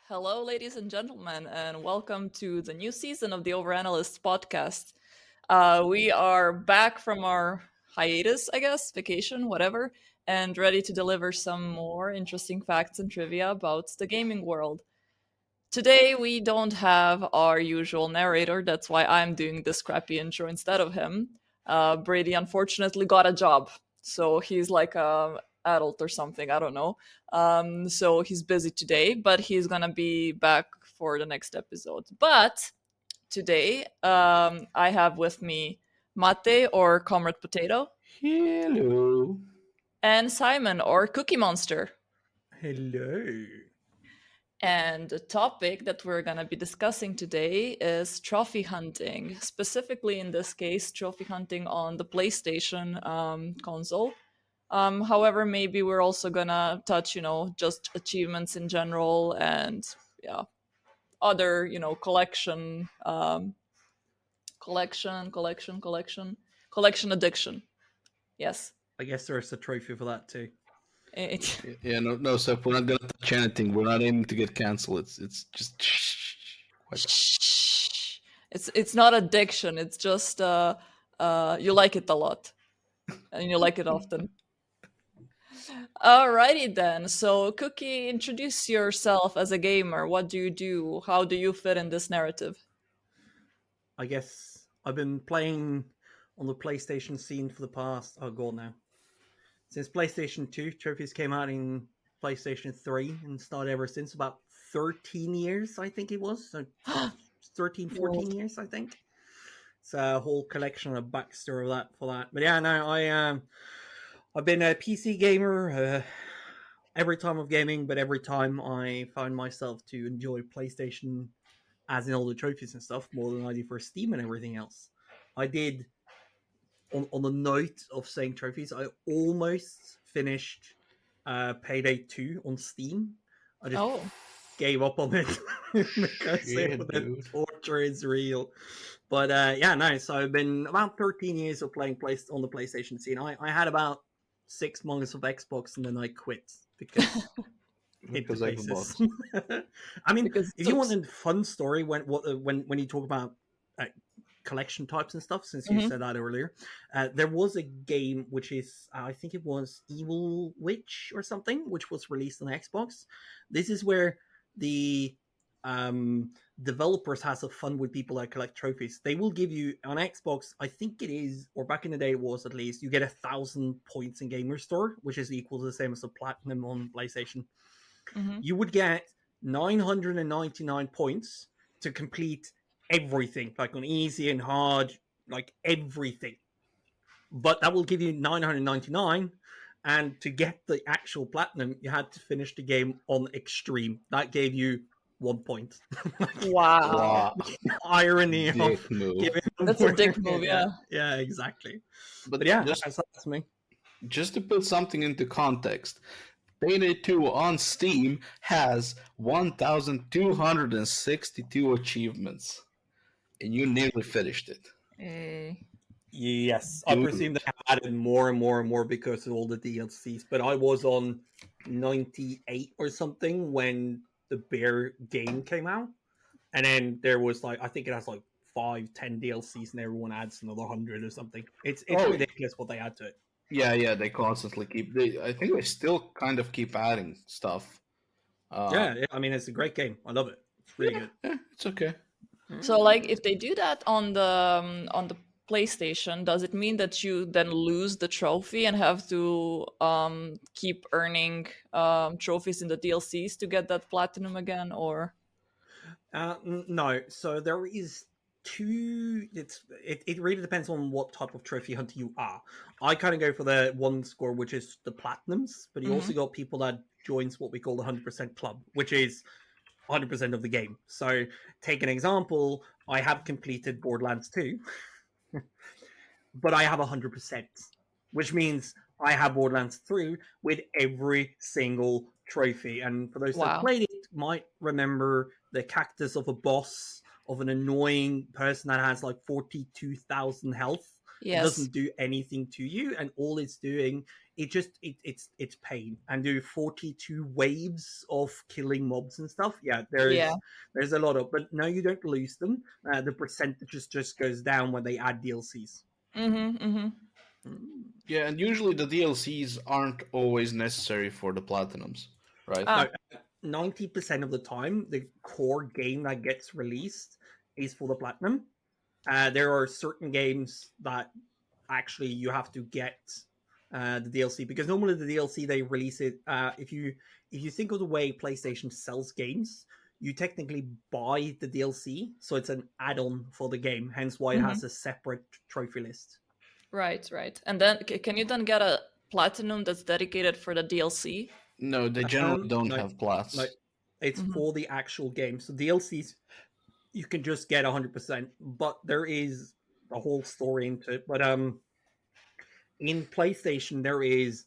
Hello, ladies and gentlemen, and welcome to the new season of the Overanalysts podcast. We are back from our hiatus, I guess, vacation, whatever, and ready to deliver some more interesting facts and trivia about the gaming world. Today, we don't have our usual narrator, that's why I'm doing this crappy intro instead of him. Brady unfortunately got a job, so he's like a adult or something, I don't know. So he's busy today, but he's gonna be back for the next episode. But today, I have with me Mate or Comrade Potato Hello. and Simon or Cookie Monster. Hello. And the topic that we're going to be discussing today is trophy hunting, specifically in this case, trophy hunting on the PlayStation console. However, maybe we're also going to touch, just achievements in general and, yeah, other, collection addiction. Yes. I guess there's a trophy for that too. Yeah, no, so if we're not gonna touch anything, we're not aiming to get canceled. It's just It's not addiction. It's just you like it a lot, and you like it often. Alrighty then. So, Cookie, introduce yourself as a gamer. What do you do? How do you fit in this narrative? I guess I've been playing on the PlayStation scene for the past, oh god now. Since PlayStation 2, trophies came out in PlayStation 3 and started ever since about 13 years, I think it was. So 13, 14 years, I think. It's a whole collection of backstory of that for that. But yeah, no, I've been a PC gamer every time of gaming, but every time I found myself to enjoy PlayStation, as in all the trophies and stuff, more than I do for Steam and everything else. I did, on the note of saying trophies, I almost finished Payday 2 on Steam. I just gave up on it because the torture is real. But yeah, no, so I've been about 13 years of playing on the PlayStation scene. I had about 6 months of Xbox and then I quit because Xbox. I mean, if you want a fun story when you talk about collection types and stuff, since you said that earlier, there was a game which is I think it was Evil Witch or something, which was released on Xbox. This is where the developers has a fun with people that collect trophies. They will give you on Xbox, I think it is, or back in the day it was at least, you get 1,000 points in Gamer Store, which is equal to the same as a platinum on PlayStation. You would get 999 points to complete everything, like on easy and hard, like everything. But that will give you 999, and to get the actual platinum, you had to finish the game on extreme. That gave you 1 point. Wow. Irony dick of move. That's a dick move, yeah. Yeah, exactly. But yeah, that's me. Just to put something into context, Payday 2 on Steam has 1,262 achievements, and you nearly finished it. Yes, I presume they have added more and more and more because of all the DLCs. But I was on 98 or something when the Bear game came out, and then there was like I think it has like 5-10 DLCs, and everyone adds another 100 or something. It's ridiculous what they add to it. Yeah, they constantly keep. I think they still kind of keep adding stuff. Yeah, I mean it's a great game. I love it. It's really good. Yeah, it's okay. So, like, if they do that on the PlayStation, does it mean that you then lose the trophy and have to keep earning trophies in the DLCs to get that platinum again, or? No. So there is two. It really depends on what type of trophy hunter you are. I kind of go for the one score, which is the platinums, but you also got people that joins what we call the 100% club, which is 100% of the game. So take an example. I have completed Borderlands 2, but I have 100%, which means I have Borderlands 3 with every single trophy. And for those that played it, might remember the cactus of a boss of an annoying person that has like 42,000 health. It Yes. doesn't do anything to you, and all it's doing, it's pain. And do 42 waves of killing mobs and stuff. Yeah, there's a lot of, but no, you don't lose them. The percentages just goes down when they add DLCs. Yeah, and usually the DLCs aren't always necessary for the platinums, right? Ah. No, 90% of the time, the core game that gets released is for the platinum. There are certain games that actually you have to get the DLC, because normally the DLC they release it. If you think of the way PlayStation sells games, you technically buy the DLC, so it's an add-on for the game. Hence why it has a separate trophy list. Right. And then can you then get a platinum that's dedicated for the DLC? No, they generally don't no, have plats. No, it's for the actual game. So DLCs you can just get 100%, but there is a whole story into it. But in PlayStation there is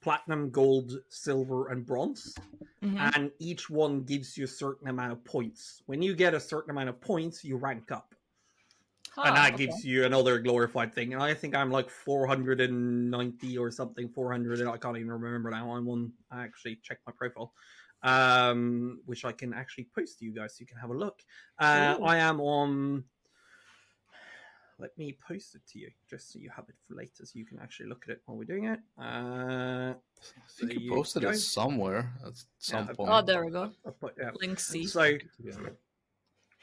platinum, gold, silver, and bronze. And each one gives you a certain amount of points. When you get a certain amount of points, you rank up. And that gives you another glorified thing. And I think I'm like 490 or something, 400. I can't even remember now. I actually checked my profile, which I can actually post to you guys so you can have a look. I am on. Let me post it to you just so you have it for later, so you can actually look at it while we're doing it. I think you posted it somewhere at some point. Oh, there we go. Link C. So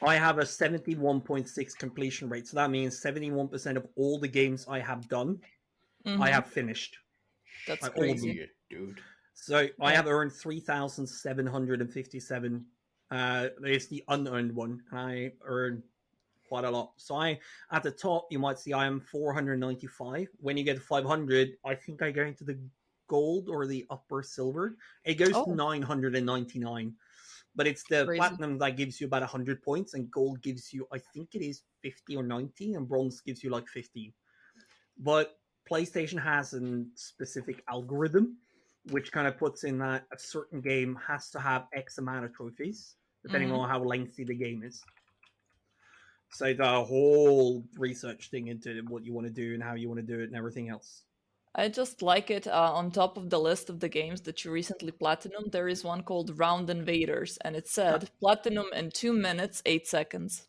I have a 71.6 completion rate. So that means 71% of all the games I have done, I have finished. That's crazy, dude. So I have earned 3,757. It's the unearned one, and I earned quite a lot. So at the top, you might see I am 495. When you get to 500, I think I go into the gold or the upper silver. It goes to 999. But it's the platinum that gives you about 100 points, and gold gives you, I think it is 50 or 90, and bronze gives you like 15. But PlayStation has a specific algorithm, which kind of puts in that a certain game has to have X amount of trophies, depending on how lengthy the game is. So the whole research thing into what you want to do and how you want to do it and everything else. I just like it. On top of the list of the games that you recently platinum, there is one called Round Invaders, and it said platinum in 2 minutes, 8 seconds.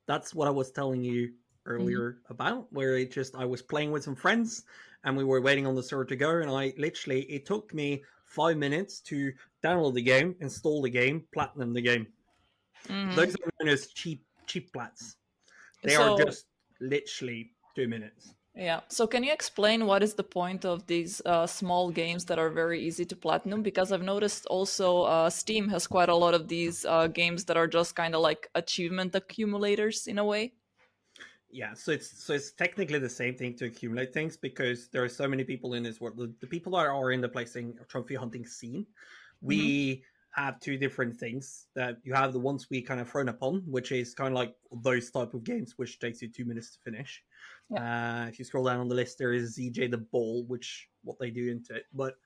That's what I was telling you earlier about, where I was playing with some friends, and we were waiting on the server to go, and it took me 5 minutes to download the game, install the game, platinum the game. Those are known as cheap plats. They are just literally 2 minutes. Yeah. So can you explain what is the point of these small games that are very easy to platinum? Because I've noticed also Steam has quite a lot of these games that are just kind of like achievement accumulators in a way. Yeah, so it's technically the same thing to accumulate things, because there are so many people in this world. The people that are in the PlayStation trophy hunting scene, we have two different things. That you have the ones we kind of thrown upon, which is kind of like those type of games, which takes you 2 minutes to finish. Yeah. If you scroll down on the list, there is ZJ the Ball, which what they do into it. But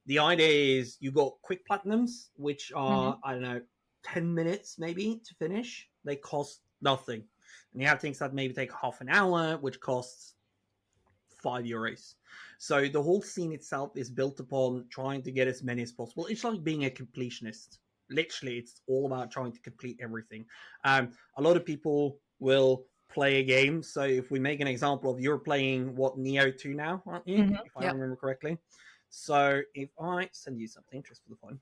the idea is you got quick platinums, which are, I don't know, 10 minutes maybe to finish. They cost nothing. And you have things that maybe take half an hour, which costs €5. So the whole scene itself is built upon trying to get as many as possible. It's like being a completionist. Literally, it's all about trying to complete everything. A lot of people will play a game. So if we make an example of, you're playing Neo 2 now, aren't you? If I remember correctly. So if I send you something just for the fun,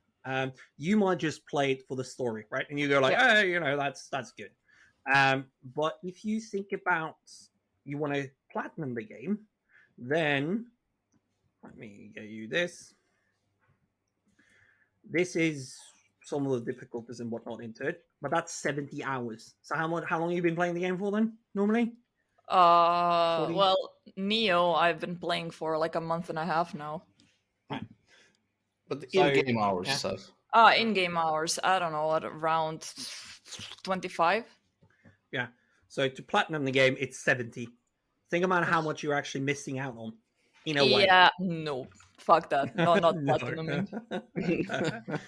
you might just play it for the story, right? And you go like, oh, that's good. But if you think about you want to platinum the game, then let me get you this. This is some of the difficulties and whatnot into it, but that's 70 hours. So how long have you been playing the game for then, normally? Well, Neo, I've been playing for like a month and a half now. Right. But the in-game hours stuff. In-game hours, I don't know, at around 25. Yeah. So to platinum the game, it's 70. Think about how much you're actually missing out on. in a way. Yeah, no, fuck that. No, not No. platinuming.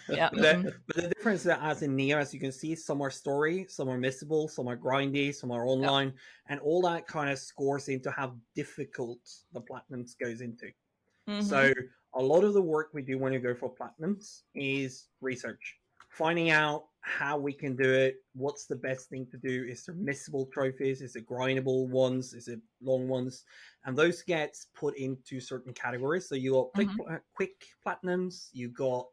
Yeah. But the difference that as in Neo, as you can see, some are story, some are missable, some are grindy, some are Yeah. online, and all that kind of scores into how difficult the platinums goes into. So a lot of the work we do when we go for platinums is research, finding out how we can do it, what's the best thing to do. Is there missable trophies? Is it grindable ones? Is it long ones? And those gets put into certain categories. So you got quick platinums, you got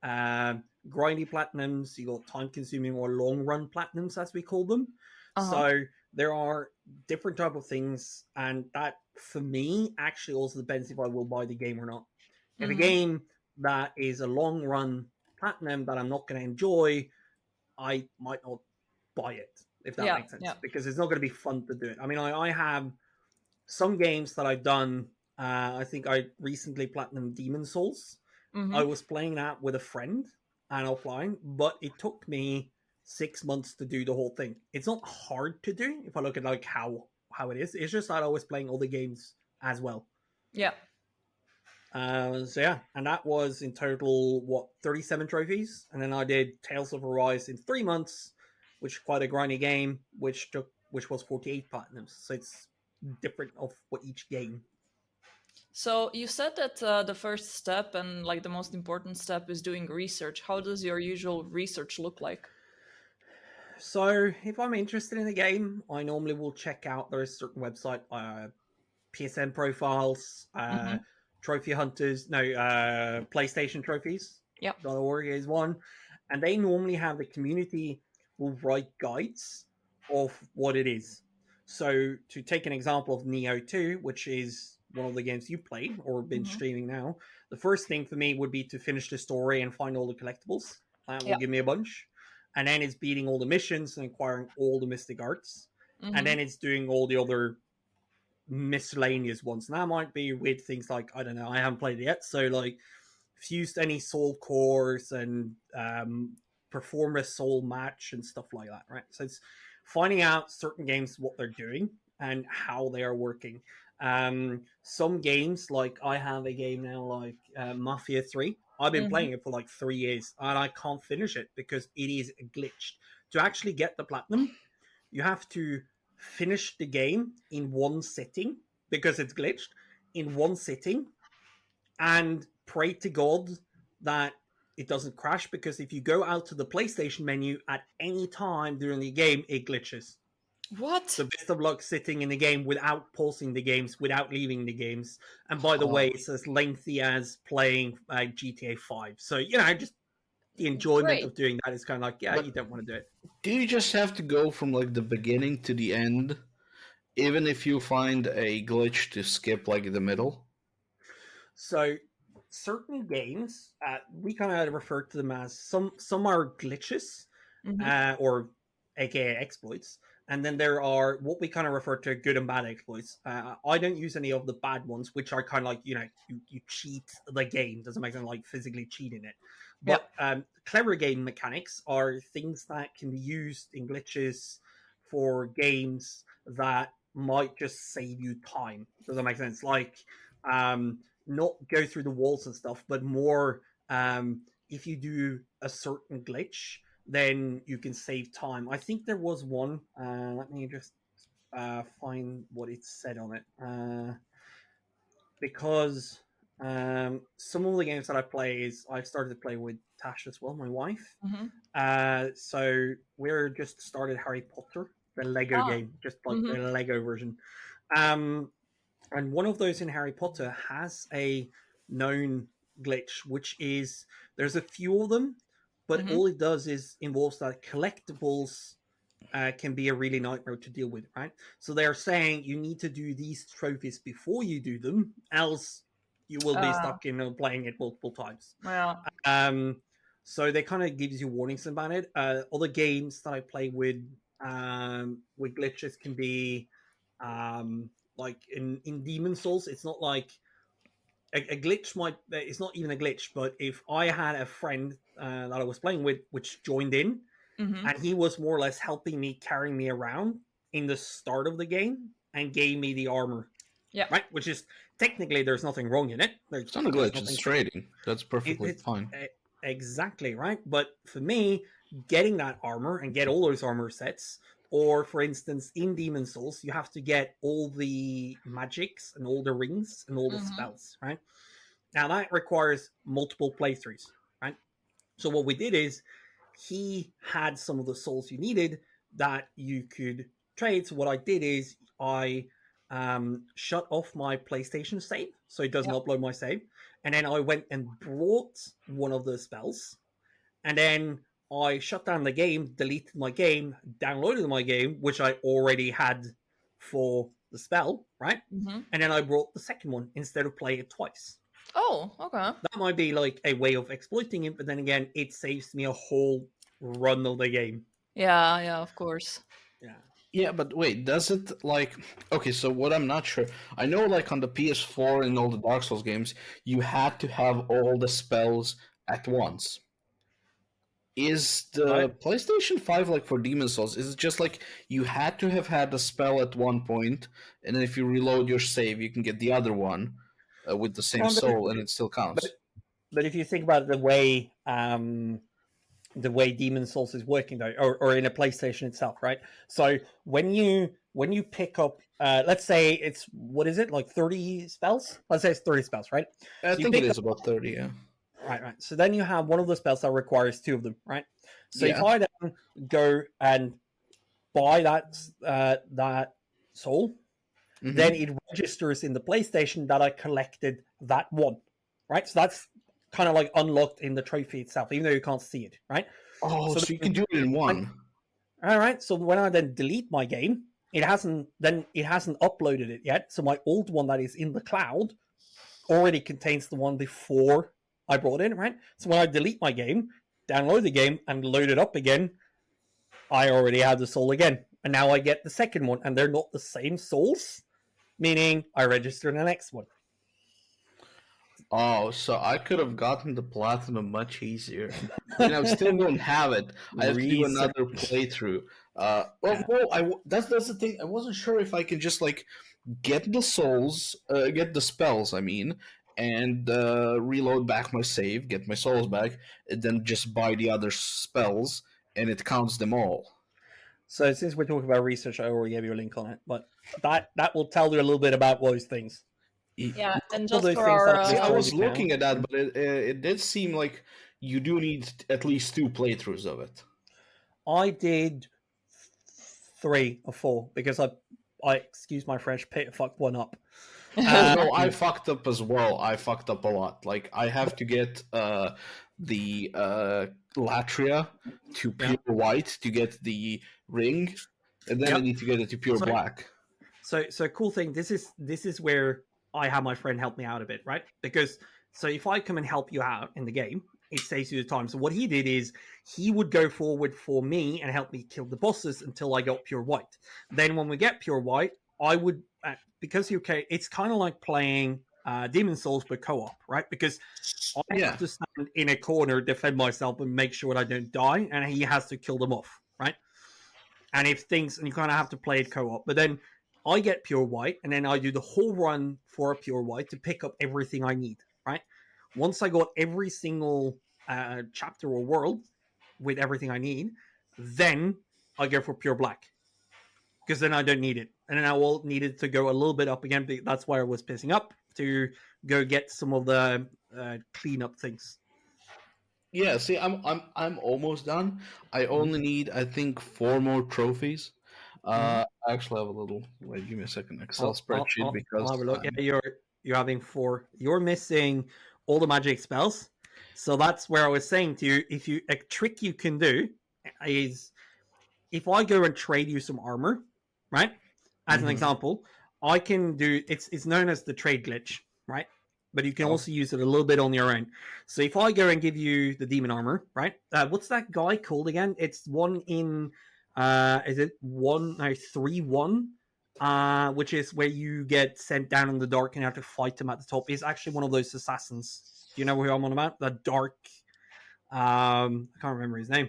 grindy platinums, you got time consuming or long run platinums, as we call them. So there are different type of things, and that for me actually also depends if I will buy the game or not. If a game that is a long run platinum that I'm not going to enjoy, I might not buy it, if that makes sense, because it's not going to be fun to do it. I mean, I have some games that I've done. I think I recently platinum Demon Souls. I was playing that with a friend and offline, but it took me 6 months to do the whole thing. It's not hard to do if I look at like how it is. It's just that I was playing all the games as well. Yeah. So yeah, and that was in total 37 trophies, and then I did Tales of Arise in 3 months, which is quite a grindy game, which was 48 platinums. So it's different of what each game. So you said that the first step and like the most important step is doing research. How does your usual research look like? So if I'm interested in a game, I normally will check out there's a certain website, PSN profiles, trophy hunters, PlayStation trophies. Yep. .org is one, and they normally have the community will write guides of what it is. So to take an example of Neo 2, which is one of the games you played or been streaming now, the first thing for me would be to finish the story and find all the collectibles. That will give me a bunch. And then it's beating all the missions and acquiring all the mystic arts. And then it's doing all the other miscellaneous ones. And that might be with things like, I don't know, I haven't played it yet. So like fused any soul cores and perform a soul match and stuff like that, right? So it's finding out certain games, what they're doing and how they are working. Some games, like I have a game now like Mafia 3. I've been playing it for like 3 years and I can't finish it because it is glitched. To actually get the platinum, you have to finish the game in one sitting because it's glitched in one sitting and pray to God that it doesn't crash, because if you go out to the PlayStation menu at any time during the game, it glitches. What? So best of luck sitting in the game without pausing the games, without leaving the games. And by the way, it's as lengthy as playing GTA 5. So, just the enjoyment of doing that is kind of like, you don't want to do it. Do you just have to go from like the beginning to the end, even if you find a glitch to skip like the middle? So certain games, we kind of refer to them as some are glitches, or aka exploits, and then there are what we kind of refer to good and bad exploits. I don't use any of the bad ones, which are kind of like you cheat the game. Doesn't make sense, like physically cheating it. But clever game mechanics are things that can be used in glitches for games that might just save you time. Does that make sense? Like not go through the walls and stuff, but more if you do a certain glitch, then you can save time. I think there was one. Let me just find what it said on it. Because some of the games that I play is I started to play with Tash as well, my wife. So we're just started Harry Potter, the Lego game, just like the Lego version. And one of those in Harry Potter has a known glitch, which is there's a few of them, but all it does is involves that collectibles can be a really nightmare to deal with, right? So they're saying you need to do these trophies before you do them, else you will be stuck in playing it multiple times. So they kind of gives you warnings about it. Other games that I play with glitches can be like in Demon Souls. It's not like a glitch it's not even a glitch, but if I had a friend that I was playing with which joined in, and he was more or less helping me, carrying me around in the start of the game and gave me the armor Yeah. right? Which is technically there's nothing wrong in it. It's not a There's glitch. nothing. It's trading. That's perfectly It's fine. exactly right. But for me, getting that armor and get all those armor sets, or for instance, in Demon Souls, you have to get all the magics and all the rings and all the spells, right? Now that requires multiple playthroughs, right? So what we did is he had some of the souls you needed that you could trade. So what I did is I shut off my PlayStation save so it doesn't Yep. upload my save, and then I went and brought one of the spells, and then I shut down the game, deleted my game, downloaded my game, which I already had for the spell, right? Mm-hmm. And then I brought the second one instead of playing it twice. Oh, okay. That might be like a way of exploiting it, but then again, it saves me a whole run of the game. Yeah, of course. Yeah. Yeah, but wait, does it like okay, so what I'm not sure. I know like on the PS4 and all the Dark Souls games, you had to have all the spells at once. Is the Right. PlayStation 5 like for Demon Souls? Is it just like you had to have had the spell at one point, and then if you reload your save, you can get the other one with the same soul, and it still counts? But if you think about it, the way Demon Souls is working though, or in a PlayStation itself, right? So when you pick up, let's say it's what is it like 30 spells? Let's say it's 30 spells, right? I So you think it pick is about 30, yeah. Right. So then you have one of the spells that requires two of them, right? So if Yeah. I then go and buy that soul, Mhm. then it registers in the PlayStation that I collected that one, right? So that's kind of like unlocked in the trophy itself, even though you can't see it, right? Oh, so you can do it in one. All right. So when I then delete my game, it hasn't uploaded it yet. So my old one that is in the cloud already contains the one before I brought in, right? So when I delete my game, download the game, and load it up again, I already have the soul again. And now I get the second one, and they're not the same souls, meaning I register the next one. Oh, so I could have gotten the platinum much easier. I mean, I still don't have it. I have to do another playthrough. That's the thing. I wasn't sure if I can just like get the souls, get the spells. I mean, and reload back my save, get my souls back, and then just buy the other spells, and it counts them all. So since we're talking about research, I already gave you a link on it, but that will tell you a little bit about those things. Yeah, and All just those for things that our See, I was now. looking at that, but it did seem like you do need at least 2 playthroughs of it. I did 3 or 4 because I excuse my French, fucked one up. No, I fucked up as well. I fucked up a lot. Like I have to get the latria to pure white to get the ring, and then I need to get it to pure black. So cool thing. This is where I have my friend help me out a bit, right? Because so if I come and help you out in the game, it saves you the time. So what he did is he would go forward for me and help me kill the bosses until I got pure white. Then when we get pure white, I would because it's kind of like playing Demon Souls but co-op, right? Because I have to stand in a corner, defend myself, and make sure I don't die, and he has to kill them off, right? And if things, and you kind of have to play it co-op, but then I get pure white, and then I do the whole run for a pure white to pick up everything I need, right? Once I got every single chapter or world with everything I need, then I go for pure black because then I don't need it, and then I will need it to go a little bit up again. That's why I was pissing up to go get some of the cleanup things. Yeah, see, I'm almost done. I only need, I think, 4 more trophies. I actually have a little. Wait, give me a second. Excel spreadsheet because I'll have a look. Yeah, you're having 4. You're missing all the magic spells. So that's where I was saying to you, if you a trick you can do is if I go and trade you some armor, right? As an example, I can do it's known as the trade glitch, right? But you can also use it a little bit on your own. So if I go and give you the demon armor, right? What's that guy called again? It's one in is it 3-1? Which is where you get sent down in the dark and you have to fight him at the top. He's actually one of those assassins. Do you know who I'm on about? The dark I can't remember his name.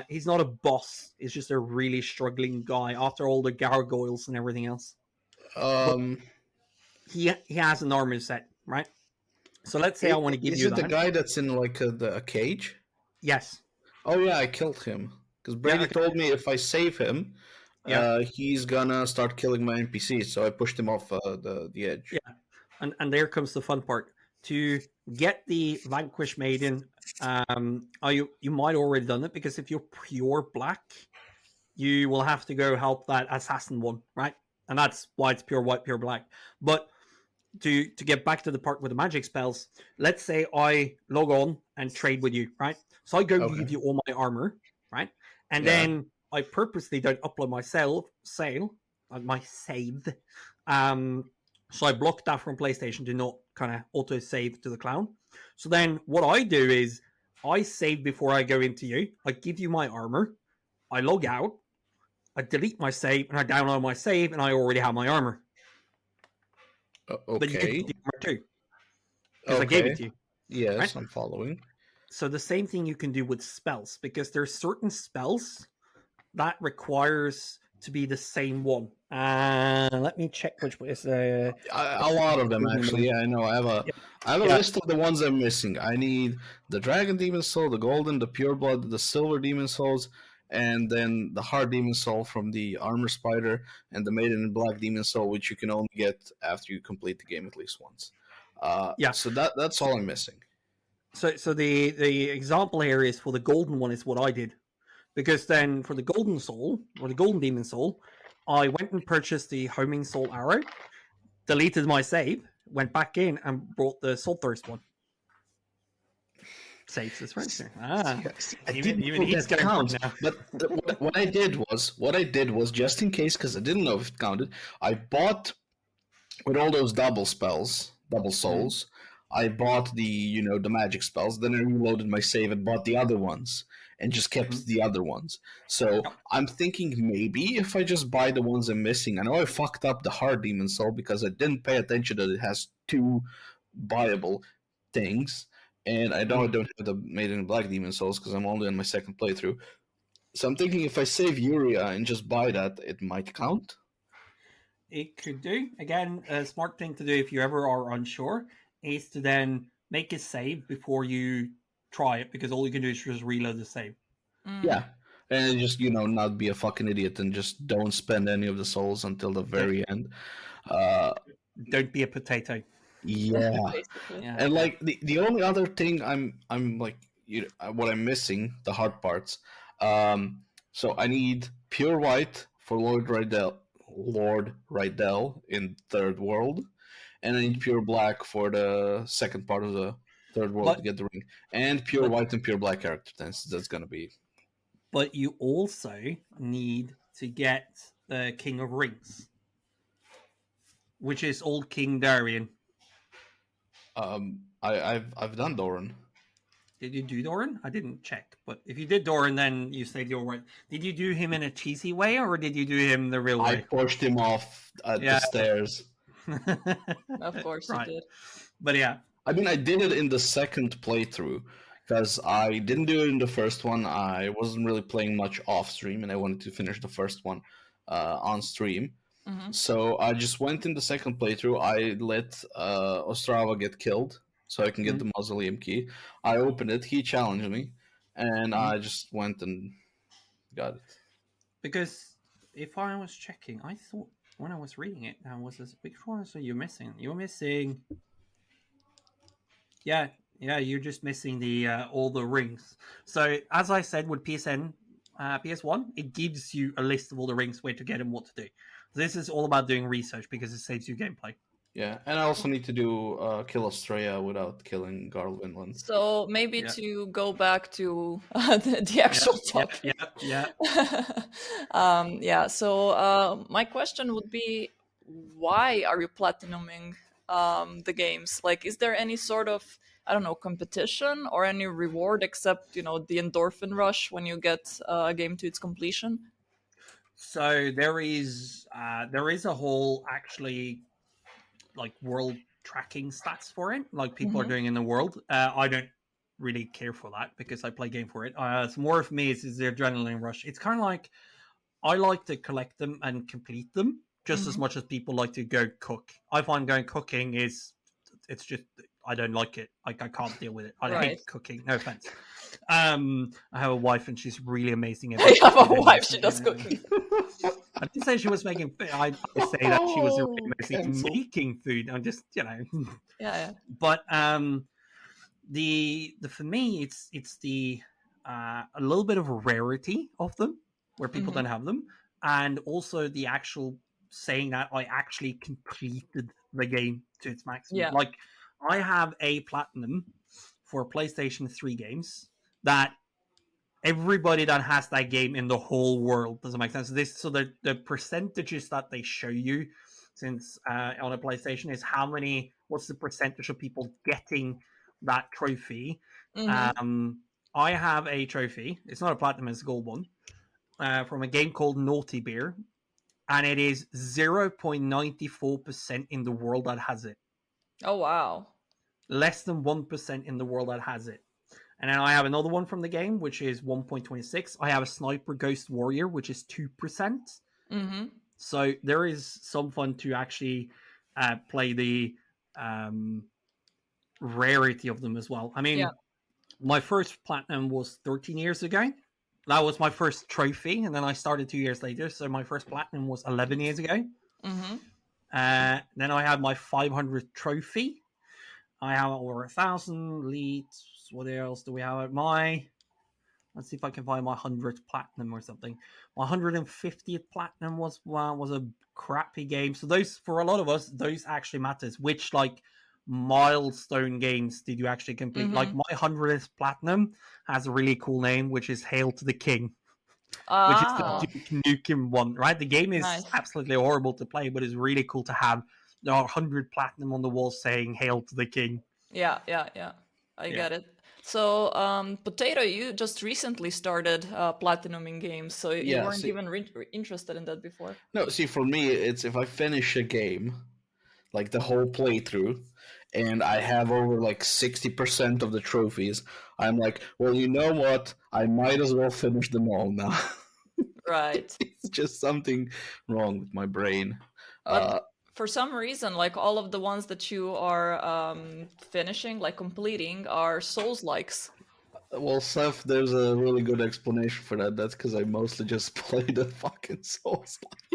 He's not a boss. He's just a really struggling guy after all the gargoyles and everything else. he has an armor set, right? So let's say I want to give Is you it the that. guy that's in like a cage? Yes. Oh yeah, I killed him because Yeah. Brady Okay. told me if I save him, Yeah. he's gonna start killing my NPCs. So I pushed him off the edge. Yeah. And there comes the fun part. To get the Vanquish Maiden, you might already done it, because if you're pure black, you will have to go help that assassin one, right? And that's why it's pure white, pure black. But to get back to the part with the magic spells, let's say I log on and trade with you, right? So I go give you all my armor, right? And then I purposely don't upload my my save. So I block that from PlayStation to not kind of auto save to the cloud. So then what I do is I save before I go into you. I give you my armor. I log out. I delete my save and I download my save, and I already have my armor. Okay. But you can keep the armor too, because I gave it to you. Yes, right? I'm following. So the same thing you can do with spells, because there's certain spells that requires to be the same one. Let me check which is a lot of them actually. Yeah, I know. I have a list of the ones I'm missing. I need the Dragon Demon Soul, the Golden, the Pure Blood, the Silver Demon Souls, and then the Hard Demon Soul from the Armor Spider, and the Maiden in Black Demon Soul, which you can only get after you complete the game at least once. So that's all I'm missing. So the example here is for the Golden one is what I did, because then for the Golden Soul or the Golden Demon Soul, I went and purchased the Homing Soul Arrow, deleted my save, went back in and brought the Soul Thirst one. Saves this right there. I didn't know that counts. But what I did was just in case, because I didn't know if it counted. I bought with all those double spells, double souls. I bought the the magic spells. Then I reloaded my save and bought the other ones, and just kept the other ones. So I'm thinking maybe if I just buy the ones I'm missing. I know I fucked up the Hard Demon Soul because I didn't pay attention that it has 2 buyable things. And I don't have the Maiden in Black Demon Souls because I'm only on my second playthrough. So I'm thinking if I save Uria and just buy that, it might count. It could do. Again, a smart thing to do if you ever are unsure is to then make a save before you try it, because all you can do is just reload the save. Yeah. And just, not be a fucking idiot and just don't spend any of the souls until the very end. Don't be a potato. Yeah. And like the only other thing I'm like what I'm missing, the hard parts. So I need pure white for Lord Rydell in Third World, and I need pure black for the second part of the Third World to get the ring, and pure white and pure black character. That's gonna be. But you also need to get the King of Rings, which is old King Darian. I've done Doran. Did you do Doran? I didn't check, but if you did Doran, then you saved your right. Did you do him in a cheesy way, or did you do him the real way? I pushed him off the stairs. Of course you did. But yeah. I mean, I did it in the second playthrough, because I didn't do it in the first one. I wasn't really playing much off stream, and I wanted to finish the first one on stream. So I just went in the second playthrough. I let Ostrava get killed so I can get the mausoleum key. I opened it. He challenged me, and I just went and got it. Because if I was checking, I thought when I was reading it, which one are you missing? You're missing. Yeah, you're just missing the all the rings. So as I said with PSN, PS1, it gives you a list of all the rings, where to get and what to do. This is all about doing research because it saves you gameplay. Yeah, and I also need to do kill Estrella without killing Garl Vinland. So maybe to go back to the actual topic. Yeah. So my question would be, why are you platinuming the games? Like, is there any sort of, I don't know, competition or any reward except, the endorphin rush when you get a game to its completion? So there is a whole actually like world tracking stats for it, like people are doing in the world. I don't really care for that because I play game for it. It's more for me is the adrenaline rush. It's kind of like I like to collect them and complete them, just as much as people like to go cook. I find going cooking it's just, I don't like it. Like, I can't deal with it. I Right. hate cooking. No offense. I have a wife and she's really amazing at I have a cooking. wife, she does cooking. I didn't say she was making food. I say that she was really amazing at cancel. making food. I'm just, Yeah. But the for me, it's the a little bit of a rarity of them where people don't have them, and also the actual saying that I actually completed the game to its maximum. Yeah. Like, I have a platinum for PlayStation 3 games that everybody that has that game in the whole world, doesn't make sense. So the percentages that they show you, since on a PlayStation, is what's the percentage of people getting that trophy. I have a trophy. It's not a platinum, it's a gold one, from a game called Naughty Bear, and it is 0.94% in the world that has it. Oh, wow. Less than 1% in the world that has it. And then I have another one from the game, which is 1.26. I have a Sniper Ghost Warrior, which is 2%. So there is some fun to actually play the rarity of them as well. I mean, my first platinum was 13 years ago. That was my first trophy, and then I started 2 years later. So my first platinum was 11 years ago. Then I had my 500 trophy. I have over 1,000 leads. What else do we have? Let's see if I can find my 100th platinum or something. My 150th platinum was a crappy game. So those, for a lot of us, those actually matters. Which, like, milestone games did you actually complete? Like, my 100th platinum has a really cool name, which is Hail to the King, which is the Duke Nukem one, right? The game is absolutely horrible to play, but it's really cool to have 100 platinum on the wall saying Hail to the King. Yeah. I get it. So, Potato, you just recently started platinum in games, so you weren't even interested in that before. No, see, for me, it's if I finish a game, like the whole playthrough, and I have over like 60% of the trophies, I'm like, well, you know what? I might as well finish them all now. Right. It's just something wrong with my brain. But for some reason, like, all of the ones that you are finishing, like completing, are Souls-likes. Well, Seth, there's a really good explanation for that. That's because I mostly just play the fucking Souls-likes.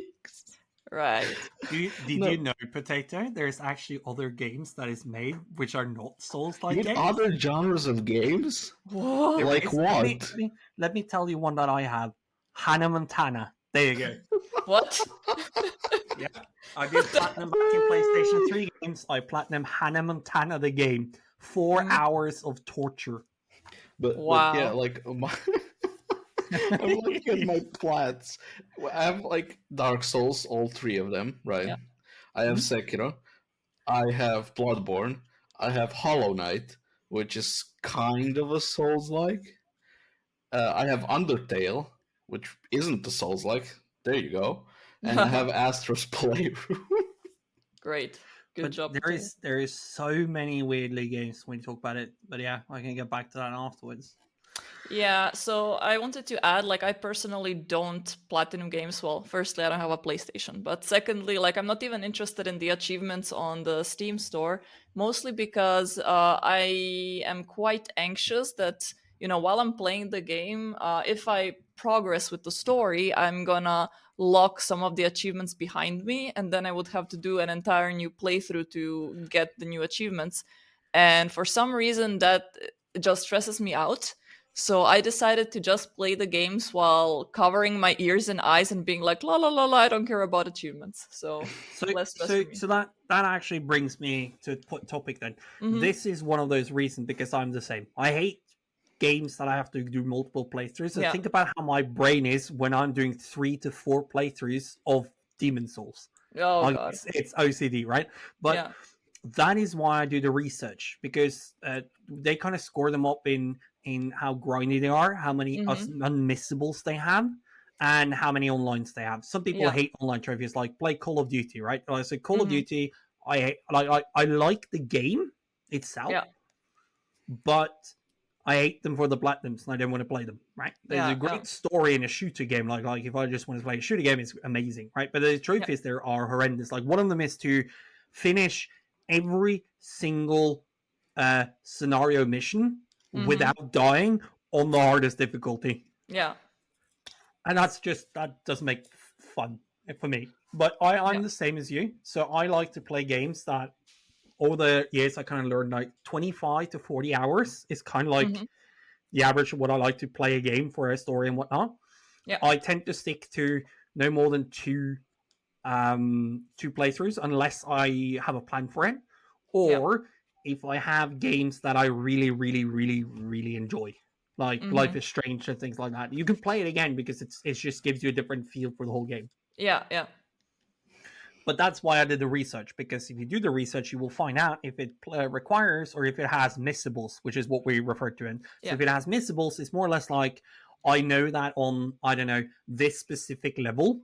Right. Did you know, Potato? There's actually other games that is made which are not Souls-like games. Other genres of games? What? Like what? Let me tell you one that I have. Hannah Montana. There you go. What? Yeah. I did platinum back in PlayStation 3 games. I platinum Hannah Montana the game. 4 hours of torture. But yeah, like I'm looking at my plats. I have like Dark Souls, all 3 of them, right? Yeah. I have Sekiro. I have Bloodborne. I have Hollow Knight, which is kind of a Souls-like. I have Undertale, which isn't the Souls-like. There you go. And I have Astro's Playroom. Great. Good job. There is so many weirdly games when you talk about it. But yeah, I can get back to that afterwards. Yeah, so I wanted to add, like, I personally don't platinum games. Well, firstly, I don't have a PlayStation, but secondly, like, I'm not even interested in the achievements on the Steam store, mostly because I am quite anxious that, while I'm playing the game, if I progress with the story, I'm gonna lock some of the achievements behind me, and then I would have to do an entire new playthrough to get the new achievements. And for some reason, that just stresses me out. So I decided to just play the games while covering my ears and eyes and being like, la la la la, I don't care about achievements. So that actually brings me to a topic then. This is one of those reasons, because I'm the same. I hate games that I have to do multiple playthroughs. So think about how my brain is when I'm doing 3 to 4 playthroughs of Demon Souls. Oh, God. It's OCD, right? But that is why I do the research, because they kind of score them up in how grindy they are, how many unmissables they have, and how many onlines they have. Some people hate online trophies, like play Call of Duty, right? So Call of Duty, I like the game itself, but I ate them for the platinums and I don't want to play them, right? There's a great story in a shooter game. Like if I just want to play a shooter game, it's amazing, right? But the trophies there are horrendous. Like one of them is to finish every single scenario mission without dying on the hardest difficulty. Yeah. And that doesn't make fun for me. But I'm the same as you. So I like to play games that over the years I kind of learned like 25 to 40 hours is kind of like the average of what I like to play a game for a story and whatnot. Yeah. I tend to stick to no more than two playthroughs unless I have a plan for it. Or if I have games that I really, really, really, really enjoy. Like Life is Strange and things like that. You can play it again because it just gives you a different feel for the whole game. Yeah. But that's why I did the research, because if you do the research, you will find out if it requires or if it has missables, which is what we refer to it. So if it has missables, it's more or less like, I know that on, I don't know, this specific level,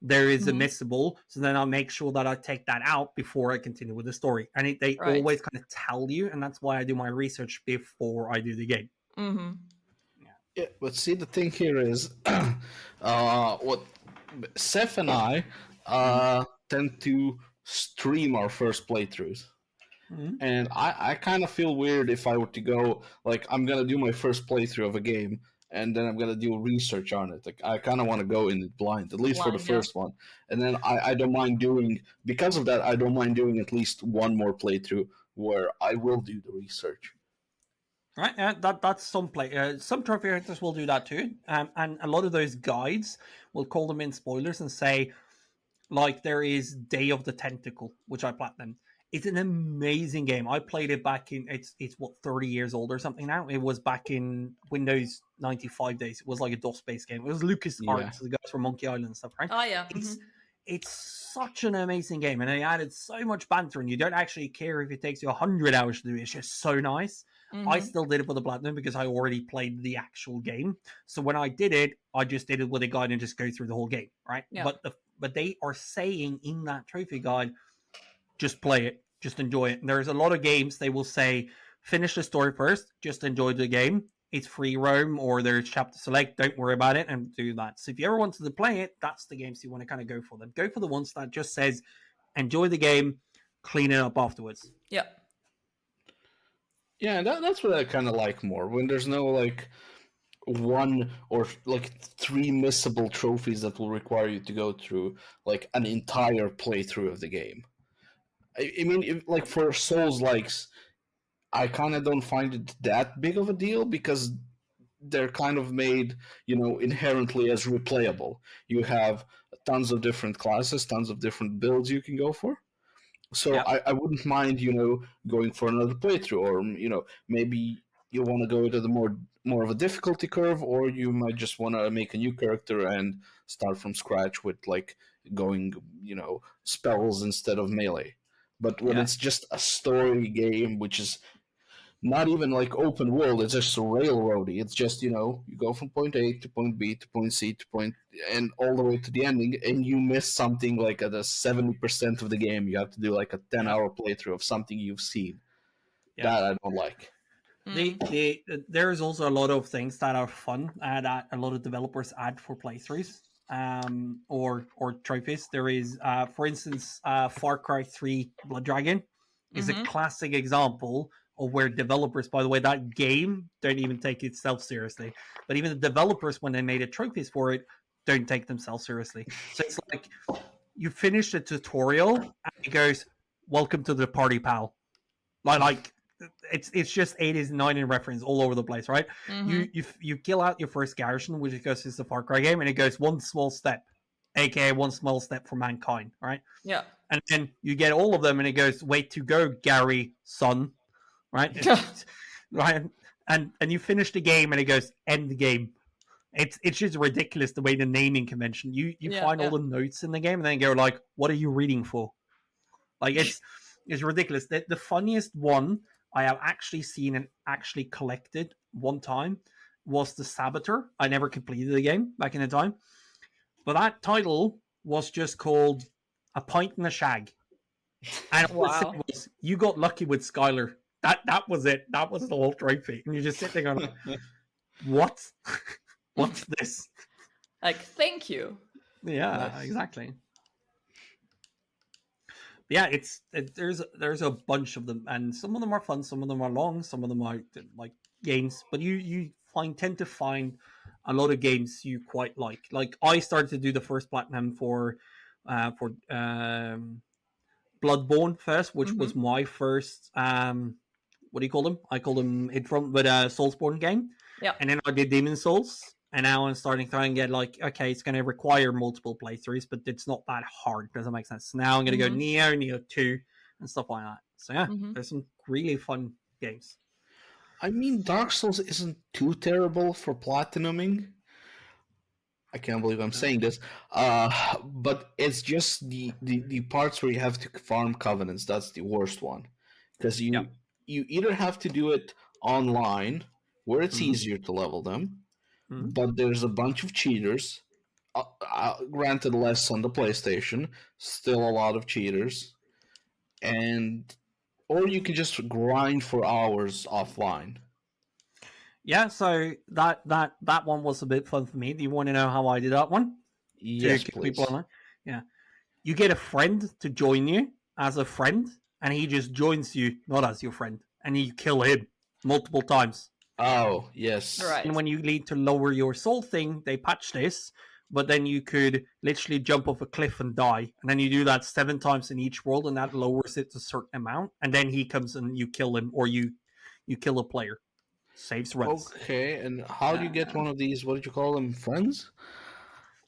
there is a missable. So then I'll make sure that I take that out before I continue with the story. And they always kind of tell you. And that's why I do my research before I do the game. Yeah, but see, the thing here is, what Seth and I tend to stream our first playthroughs. And I kind of feel weird if I were to go, like, I'm going to do my first playthrough of a game, and then I'm going to do research on it. Like, I kind of want to go in it blind, at least for the first one. And then I don't mind doing, because of that, I don't mind doing at least one more playthrough where I will do the research. Right, that's some some trophy hunters will do that too, and a lot of those guides will call them in spoilers and say, like, there is Day of the Tentacle, which I platinum. It's an amazing game. I played it back in it's what 30 years old or something now. It was back in Windows 95 days. It was like a DOS-based game. It was LucasArts, the guys from Monkey Island and stuff, right? Oh yeah, it's such an amazing game, and they added so much banter, and you don't actually care if it takes you 100 hours to do it. It's just so nice. I still did it for the platinum because I already played the actual game. So when I did it, I just did it with a guide and just go through the whole game, right? Yeah. But they are saying in that trophy guide, just play it, just enjoy it. And there's a lot of games they will say, finish the story first, just enjoy the game. It's free roam, or there's chapter select, don't worry about it, and do that. So if you ever wanted to play it, that's the games you want to kind of go for them. Go for the ones that just says, enjoy the game, clean it up afterwards. Yeah. Yeah, that's what I kind of like more, when there's no, like, one or, like, 3 missable trophies that will require you to go through, like, an entire playthrough of the game. I mean, like, for Souls-likes, I kind of don't find it that big of a deal, because they're kind of made, inherently as replayable. You have tons of different classes, tons of different builds you can go for. So I wouldn't mind, going for another playthrough, or, maybe you want to go to the more of a difficulty curve, or you might just want to make a new character and start from scratch with, like, going, spells instead of melee. But when it's just a story game, which is not even like open world, it's just railroady. It's just, you go from point A to point B to point C to point, and all the way to the ending, and you miss something like at a 70% of the game. You have to do like a 10-hour playthrough of something you've seen. That I don't like. There's also a lot of things that are fun that a lot of developers add for playthroughs, or trophies. There is, for instance, Far Cry 3 Blood Dragon is a classic example of where developers, by the way, that game don't even take itself seriously. But even the developers, when they made trophies for it, don't take themselves seriously. So it's like you finish the tutorial and it goes, "Welcome to the party, pal." Like it's just 80s and 90s reference all over the place, right? You kill out your first garrison, which goes is the Far Cry game, and it goes one small step, aka one small step for mankind, right? Yeah. And then you get all of them, and it goes, "Way to go, Gary, son." Right? Right? And you finish the game, and it goes, "End the game." It's just ridiculous the way the naming convention. You find all the notes in the game, and then go like, "What are you reading for?" Like it's ridiculous. The funniest one I have actually seen and actually collected one time was the Saboteur. I never completed the game back in the time, but that title was just called A Pint and a Shag. And what it said was, you got lucky with Skylar, that was it. That was the whole trophy. And you just sit there going, what? What's this? Like, thank you. Yeah, Nice. exactly. Yeah, there's a bunch of them, and some of them are fun, some of them are long, some of them are like games. But you tend to find a lot of games you quite like. Like I started to do the first platinum for Bloodborne first, which was my first what do you call them? I call them it from but Soulsborne game. Yeah. And then I did Demon Souls. And now I'm starting to try and get like, okay, it's going to require multiple playthroughs, but it's not that hard. Does that make sense? So now I'm going to go Neo 2, and stuff like that. So yeah, there's some really fun games. I mean, Dark Souls isn't too terrible for platinuming. I can't believe I'm saying this. But it's just the parts where you have to farm covenants. That's the worst one. Because you either have to do it online, where it's easier to level them, but there's a bunch of cheaters. Granted, less on the PlayStation, still a lot of cheaters, or you can just grind for hours offline. Yeah, so that one was a bit fun for me. Do you want to know how I did that one? Yes, please. Yeah, you get a friend to join you as a friend, and he just joins you not as your friend, and you kill him multiple times. Oh, yes. Right. And when you need to lower your soul thing, they patch this, but then you could literally jump off a cliff and die. And then you do that 7 times in each world, and that lowers it to a certain amount. And then he comes and you kill him, or you kill a player. Saves runs. Okay, and how do you get one of these, what did you call them, friends?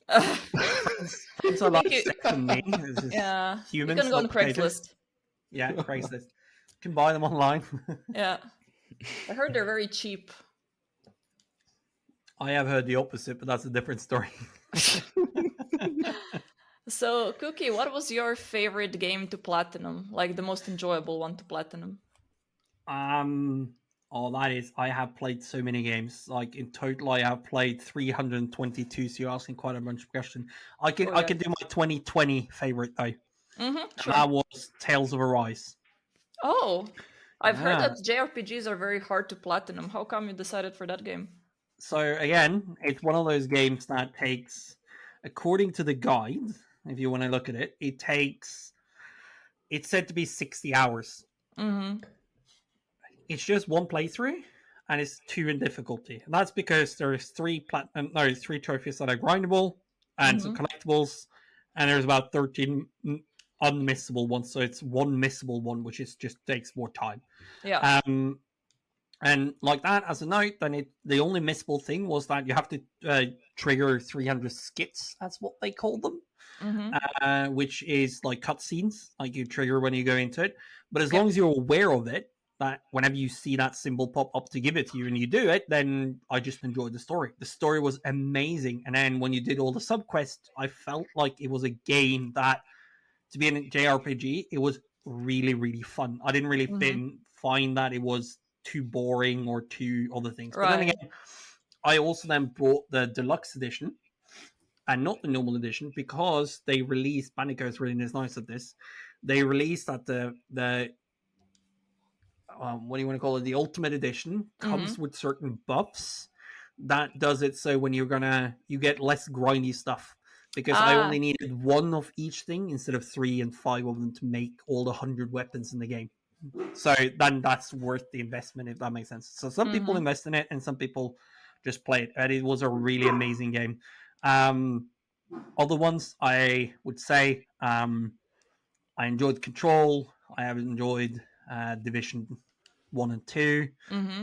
Friends are like sex and me. Yeah, humans, you can go on Craigslist. Yeah, Craigslist. You can buy them online. Yeah. I heard they're very cheap. I have heard the opposite, but that's a different story. So, Cookie, what was your favorite game to platinum? Like the most enjoyable one to platinum? I have played so many games. Like in total, I have played 322. So you're asking quite a bunch of questions. I can do my 2020 favorite though. Sure. That was Tales of Arise. Oh, I've heard that JRPGs are very hard to platinum. How come you decided for that game? So again, it's one of those games that takes, according to the guide, if you want to look at it, it's said to be 60 hours. It's just one playthrough, and it's 2 in difficulty. And that's because there's 3 trophies that are grindable, and some collectibles, and there's about 13 unmissable ones. So it's one missable one, which is just takes more time. Yeah. And like that, as a note, then the only missable thing was that you have to trigger 300 skits. That's what they call them, which is like cutscenes, like you trigger when you go into it. But as long as you're aware of it, that whenever you see that symbol pop up to give it to you and you do it, then I just enjoyed the story. The story was amazing. And then when you did all the subquests, I felt like it was a game that, to be in a JRPG, it was really, really fun. I didn't really find that it was too boring or too other things. But then again, I also then brought the deluxe edition and not the normal edition because they released, Bandicoot's really nice at this, they released that the what do you want to call it, the ultimate edition comes with certain buffs that does it so when you get less grindy stuff, because I only needed 1 of each thing instead of 3 and 5 of them to make all the 100 weapons in the game. So then that's worth the investment, if that makes sense. So some people invest in it and some people just play it. And it was a really amazing game. Other ones, I would say, I enjoyed Control. I have enjoyed Division 1 and 2,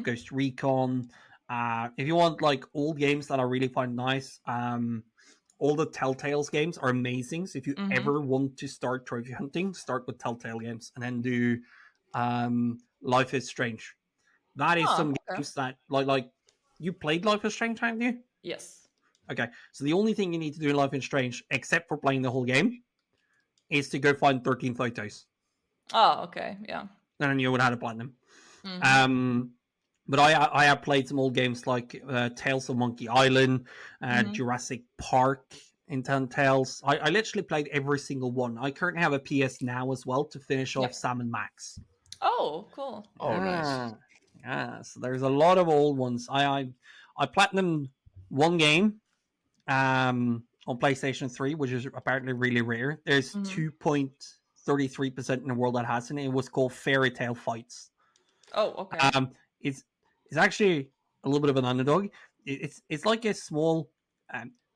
Ghost Recon. If you want like old games that I really find nice, all the Telltale's games are amazing. So if you ever want to start trophy hunting, start with Telltale games and then do Life is Strange. That is some games that like you played Life is Strange, haven't you? Yes. Okay, so the only thing you need to do in Life is Strange, except for playing the whole game, is to go find 13 photos. Oh, okay, yeah. And then you would have to platinum. But I have played some old games like Tales of Monkey Island, Jurassic Park in Tales. I literally played every single one. I currently have a PS Now as well to finish off Sam and Max. Oh, cool. Oh, nice. Yeah, so there's a lot of old ones. I platinumed one game on PlayStation 3, which is apparently really rare. There's 2.33% in the world that has it. It was called Fairy Tale Fights. Oh, okay. It's actually a little bit of an underdog. It's like a small,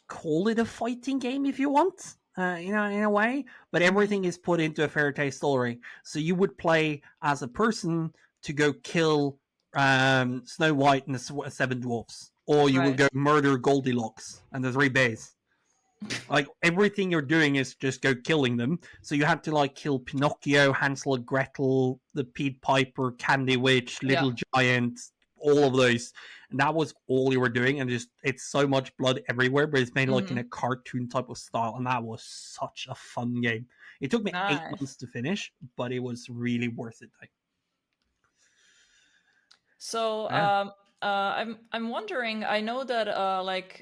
call it a fighting game if you want, in a way. But everything is put into a fairy tale story. So you would play as a person to go kill Snow White and the Seven Dwarfs, or you would go murder Goldilocks and the Three Bears. Like everything you're doing is just go killing them. So you have to like kill Pinocchio, Hansel and Gretel, the Pied Piper, Candy Witch, Little Giant, all of those. And that was all you were doing. And just it's so much blood everywhere, but it's made like in a cartoon type of style. And that was such a fun game. It took me 8 months to finish, but it was really worth it. So I'm wondering. I know that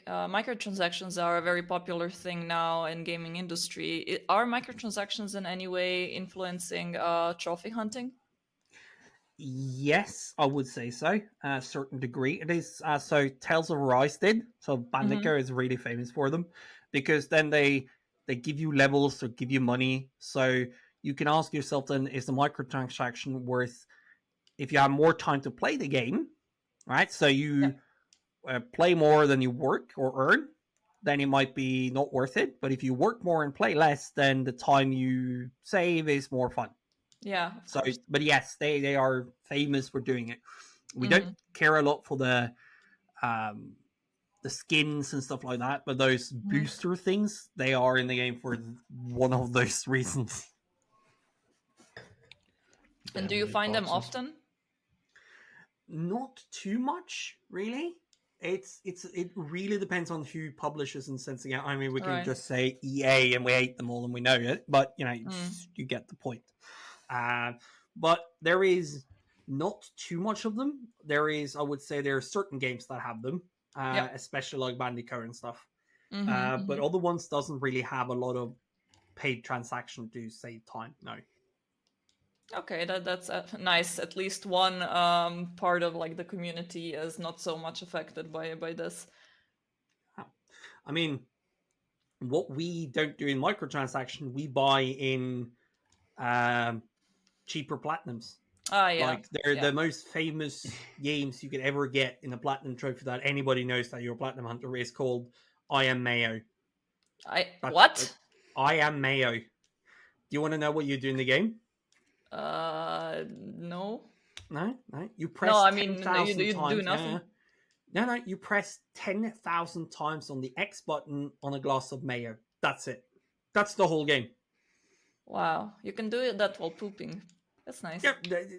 microtransactions are a very popular thing now in gaming industry. Are microtransactions in any way influencing trophy hunting? Yes, I would say so. A certain degree, it is. So Tales of Arise did. So Bandico is really famous for them because then they give you levels or give you money. So you can ask yourself then, is the microtransaction worth? If you have more time to play the game, right? So you play more than you work or earn, then it might be not worth it. But if you work more and play less, then the time you save is more fun. Yeah. So, but yes, they are famous for doing it. We don't care a lot for the skins and stuff like that, but those booster things, they are in the game for one of those reasons. And do you find them often? Not too much, really. It really depends on who publishes and sends it out. I mean, we can just say EA and we hate them all and we know it, but you get the point. But there is not too much of them. There is, I would say, there are certain games that have them, especially like Bandicoot and stuff. But other ones doesn't really have a lot of paid transaction to save time. No. Okay, that's nice. At least one part of like the community is not so much affected by this. I mean, what we don't do in microtransaction, we buy in cheaper platinums. Like they're the most famous games you could ever get in a platinum trophy that anybody knows that you're a platinum hunter is called I Am Mayo. What? I Am Mayo. Do you want to know what you do in the game? No. No. You press. No, I mean you times. do nothing. No. You press 10,000 times on the X button on a glass of mayo. That's it. That's the whole game. Wow, you can do that while pooping. That's nice. Yeah,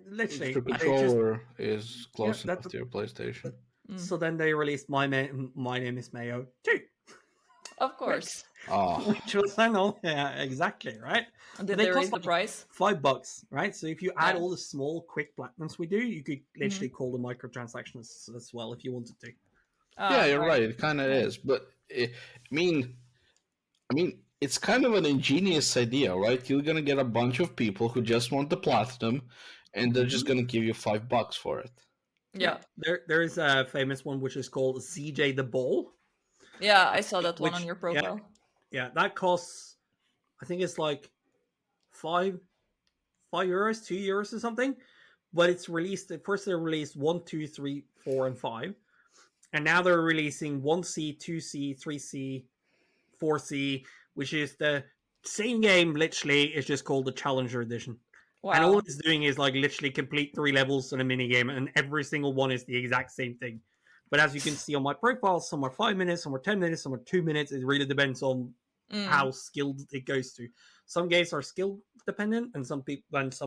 literally. The controller is close enough to your PlayStation. So then they released My Name is Mayo 2. Of course. Which was exactly, right? Did they raise the price? $5, right? So if you add all the small, quick platinums we do, you could literally call them microtransactions as well if you wanted to. Yeah, you're right. It kind of is, but I mean, it's kind of an ingenious idea, right? You're gonna get a bunch of people who just want the platinum, and they're just gonna give you $5 for it. Yeah. There is a famous one which is called CJ the Ball. Yeah, I saw that one on your profile. Yeah, that costs, I think it's like €5, €2 or something. But it's released, at first they released 1, 2, 3, 4, and 5. And now they're releasing 1C, 2C, 3C, 4C, which is the same game, literally. It's just called the Challenger Edition. Wow. And all it's doing is like literally complete 3 levels in a mini game, and every single one is the exact same thing. But as you can see on my profile, some are 5 minutes, some are 10 minutes, some are 2 minutes. It really depends on how skilled it goes to. Some games are skill dependent, and some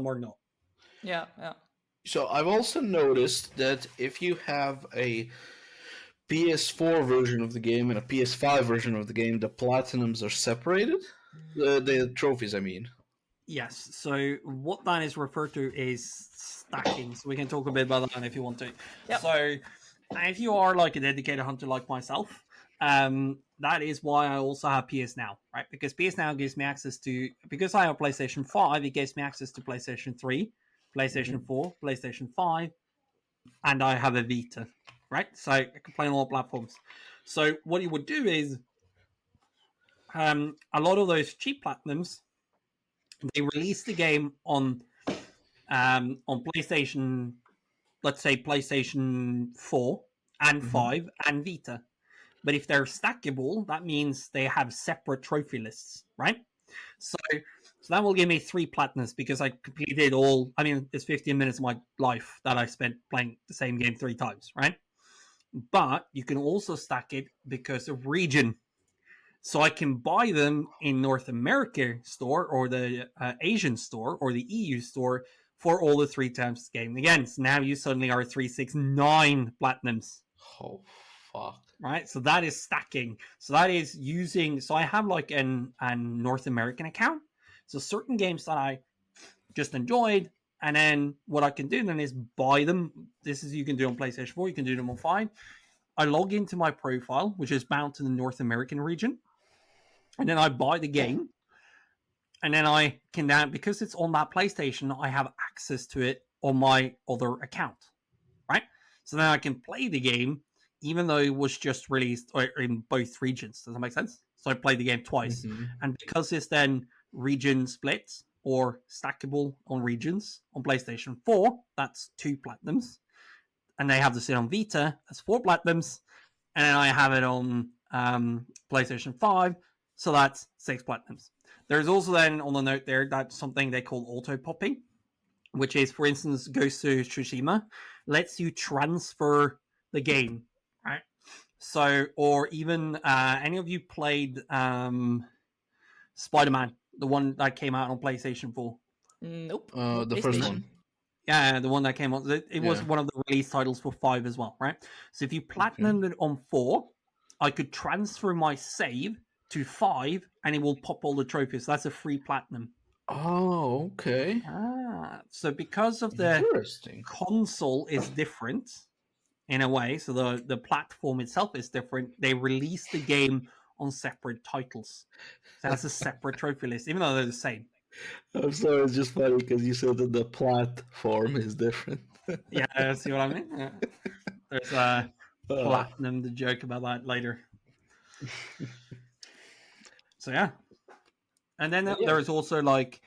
are not. Yeah. So I've also noticed that if you have a PS4 version of the game and a PS5 version of the game, the platinums are separated. The trophies, I mean. Yes. So what that is referred to is stacking. So we can talk a bit about that if you want to. Yep. So if you are like a dedicated hunter like myself, that is why I also have PS Now, right? Because PS Now gives me access to, because I have PlayStation 5, it gives me access to PlayStation 3, PlayStation 4, PlayStation 5, and I have a Vita, right? So I can play on all platforms. So what you would do is, a lot of those cheap platinums, they release the game on PlayStation, let's say PlayStation 4 and 5 and Vita. But if they're stackable, that means they have separate trophy lists, right? So that will give me 3 platinums because I completed all. I mean, it's 15 minutes of my life that I spent playing the same game 3 times, right? But you can also stack it because of region. So I can buy them in North America store or the Asian store or the EU store for all the 3 times the game. Again, so now you suddenly are 369 platinums. Oh, fuck. Right, so that is stacking. So that is using. So I have like a North American account. So certain games that I just enjoyed, and then what I can do then is buy them. This is, you can do on PlayStation 4. You can do them on 5. I log into my profile, which is bound to the North American region, and then I buy the game, and then I can now, because it's on that PlayStation, I have access to it on my other account, right? So then I can play the game, even though it was just released in both regions. Does that make sense? So I played the game twice. And because it's then region split or stackable on regions on PlayStation 4, that's 2 platinums. And they have the same on Vita, that's 4 platinums. And then I have it on PlayStation 5, so that's 6 platinums. There's also then on the note there, that's something they call auto-popping, which is, for instance, Ghost of Tsushima, lets you transfer the game, right? So, or even any of you played Spider-Man, the one that came out on PlayStation 4? Nope. The first one. Yeah, the one that came on. It was one of the release titles for 5 as well, right? So if you platinumed it on 4, I could transfer my save to 5, and it will pop all the trophies. So that's a free platinum. Oh, okay. So because of the console is different in a way, so the platform itself is different, they release the game on separate titles. So that's a separate trophy list, even though they're the same. I'm sorry, it's just funny because you said that the platform is different. Yeah, see what I mean? Yeah. There's a platinum to joke about that later. So yeah. And then there's also like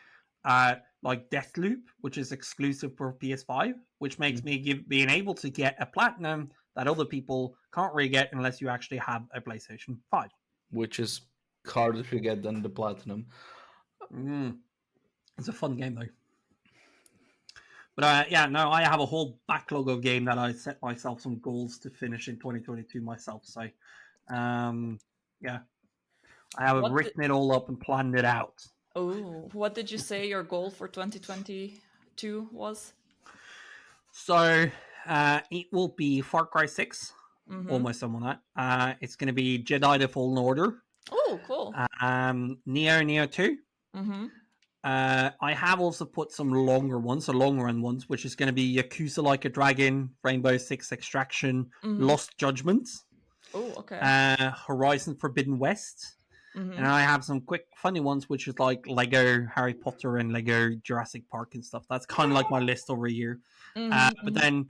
Deathloop, which is exclusive for PS5, which makes me being able to get a platinum that other people can't really get unless you actually have a PlayStation 5. Which is harder to get than the platinum. It's a fun game though. But I have a whole backlog of game that I set myself some goals to finish in 2022 myself. So, I have written it all up and planned it out. Oh, what did you say your goal for 2022 was? So, it will be Far Cry 6. Almost done on that. It's going to be Jedi: The Fallen Order. Oh, cool. Neo 2. I have also put some longer ones, so long run ones, which is going to be Yakuza Like a Dragon, Rainbow Six Extraction, Lost Judgments. Oh, okay. Horizon Forbidden West. And I have some quick funny ones, which is like Lego Harry Potter and Lego Jurassic Park and stuff. That's kind of like my list over a year. But then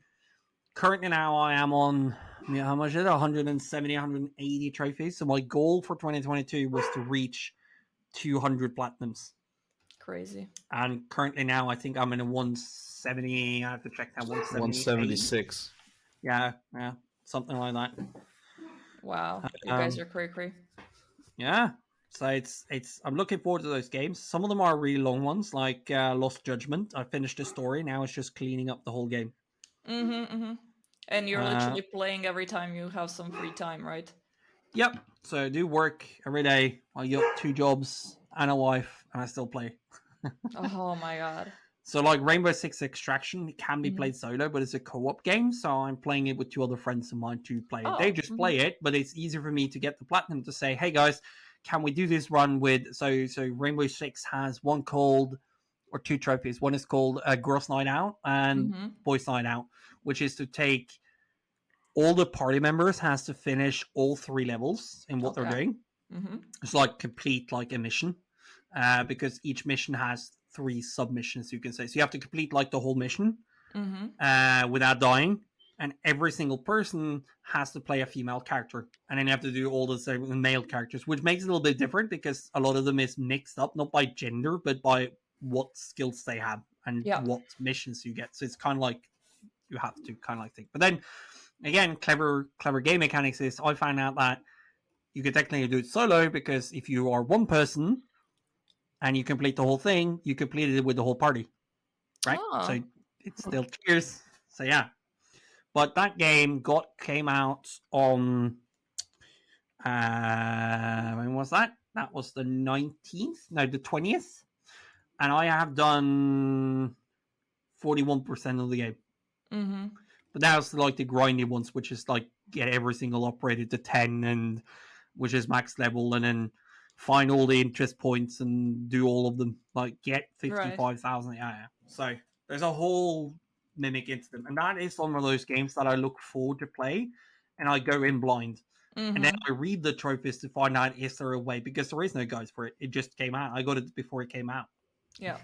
currently now I am on, how much is it? 170, 180 trophies. So my goal for 2022 was to reach 200 platinums. Crazy. And currently now I think I'm in a 170. I have to check that. 176. Yeah, something like that. Wow, you guys are cray. Yeah, so it's. I'm looking forward to those games. Some of them are really long ones, like Lost Judgment. I finished the story. Now it's just cleaning up the whole game. And you're literally playing every time you have some free time, right? Yep. So I do work every day. I got 2 jobs and a wife, and I still play. Oh my god. So like Rainbow Six Extraction, it can be played solo, but it's a co-op game, so I'm playing it with 2 other friends of mine to play it. They just play it, but it's easier for me to get the platinum to say, hey guys, can we do this run with... So Rainbow Six has one called, or 2 trophies. One is called Girls Night Out and Boys Night Out, which is to take all the party members has to finish all 3 levels in what they're doing. It's like complete like a mission. Because each mission has 3 submissions, you can say. So you have to complete like the whole mission Mm-hmm. without dying, and every single person has to play a female character, and then you have to do all the same male characters, which makes it a little bit different because a lot of them is mixed up, not by gender, but by what skills they have and Yeah. what missions you get. So it's kind of like you have to kind of like think. But then again, clever game mechanics is I found out that you could technically do it solo because if you are one person and you complete the whole thing, you completed it with the whole party, right? Oh. So it still cheers. So yeah, but that game came out on when was that? That was the 19th, no, the 20th, and I have done 41% of the game. Mm-hmm. But that was like the grindy ones, which is like get every single upgraded to 10, and which is max level, and then find all the interest points and do all of them. Like get 55,000. Right. Yeah. So there's a whole mimic into them, and that is one of those games that I look forward to play, and I go in blind. Mm-hmm. And then I read the trophies to find out is there a way, because there is no guides for it. It just came out. I got it before it came out. Yeah.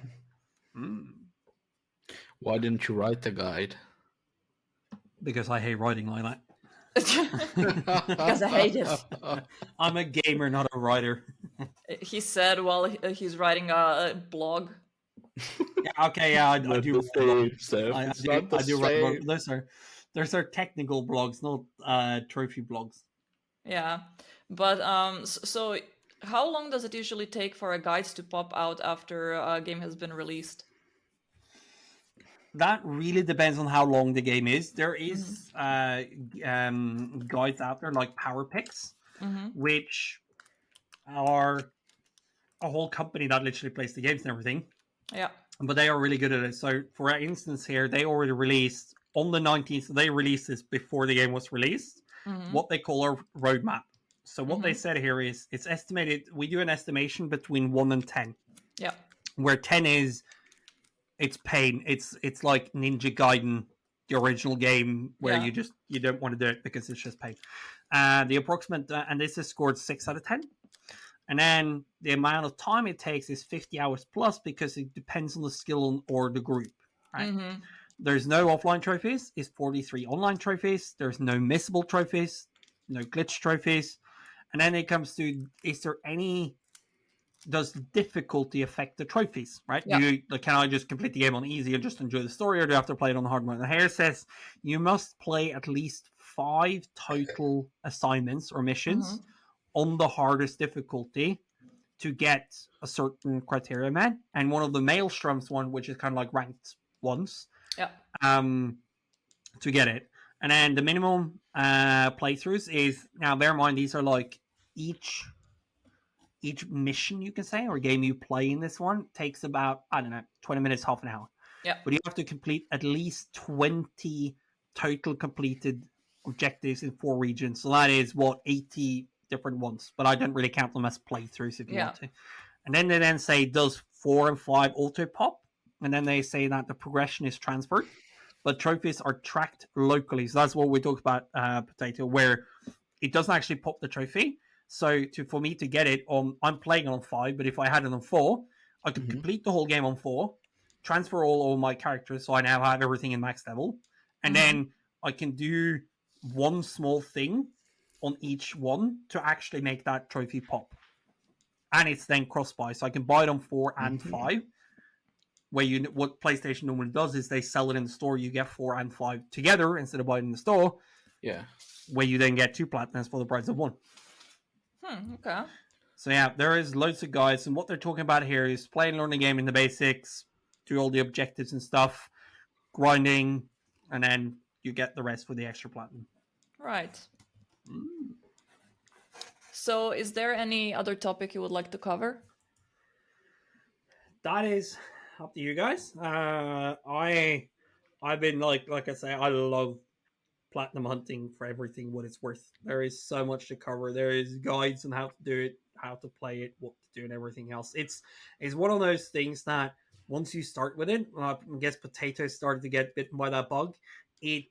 Why didn't you write the guide? Because I hate writing like that. Because I hate it. I'm a gamer, not a writer. He said while he's writing a blog. Yeah, okay, yeah, I do. I do write same. Those are technical blogs, not trophy blogs. Yeah, but so how long does it usually take for a guide to pop out after a game has been released? That really depends on how long the game is. There is guides out there like Power Picks, which are a whole company that literally plays the games and everything. Yeah. But they are really good at it. So, for instance, here, they already released on the 19th, they released this before the game was released, what they call a roadmap. So, what they said here is it's estimated, we do an estimation between 1 and 10. Yeah. Where 10 is, it's pain. It's like Ninja Gaiden, the original game, where you don't want to do it because it's just pain. The approximate, and this is scored 6 out of 10. And then the amount of time it takes is 50 hours plus because it depends on the skill or the group. Right? There's no offline trophies. It's 43 online trophies. There's no missable trophies, no glitch trophies. And then it comes to, does the difficulty affect the trophies, right? Yeah. Can I just complete the game on easy and just enjoy the story, or do I have to play it on the hard mode? And here it says you must play at least 5 total assignments or missions on the hardest difficulty to get a certain criteria met. And one of the Maelstroms one, which is kind of like ranked ones, to get it. And then the minimum playthroughs is, now bear in mind, these are like each mission, you can say, or game you play in this one takes about, I don't know, 20 minutes, half an hour. Yeah. But you have to complete at least 20 total completed objectives in 4 regions. So that is 80 different ones. But I don't really count them as playthroughs if you want to. And then they then say, does 4 and 5 auto pop? And then they say that the progression is transferred, but trophies are tracked locally. So that's what we talked about, Potato, where it doesn't actually pop the trophy. So for me to get it on, I'm playing on 5, but if I had it on 4, I could complete the whole game on 4, transfer all my characters, so I now have everything in max level, and then I can do one small thing on each one to actually make that trophy pop. And it's then cross-buy, so I can buy it on 4 and 5, where what PlayStation normally does is they sell it in the store, you get 4 and 5 together instead of buying in the store, where you then get 2 platinums for the price of 1. Okay. So yeah, there is loads of guides, and what they're talking about here is play and learn the game in the basics, do all the objectives and stuff, grinding, and then you get the rest for the extra platinum. Right. So is there any other topic you would like to cover? That is up to you guys. I've been like I say, I love platinum hunting for everything what it's worth. There is so much to cover. There is guides on how to do it, how to play it, what to do, and everything else. It's one of those things that once you start with it, I guess Potato started to get bitten by that bug. It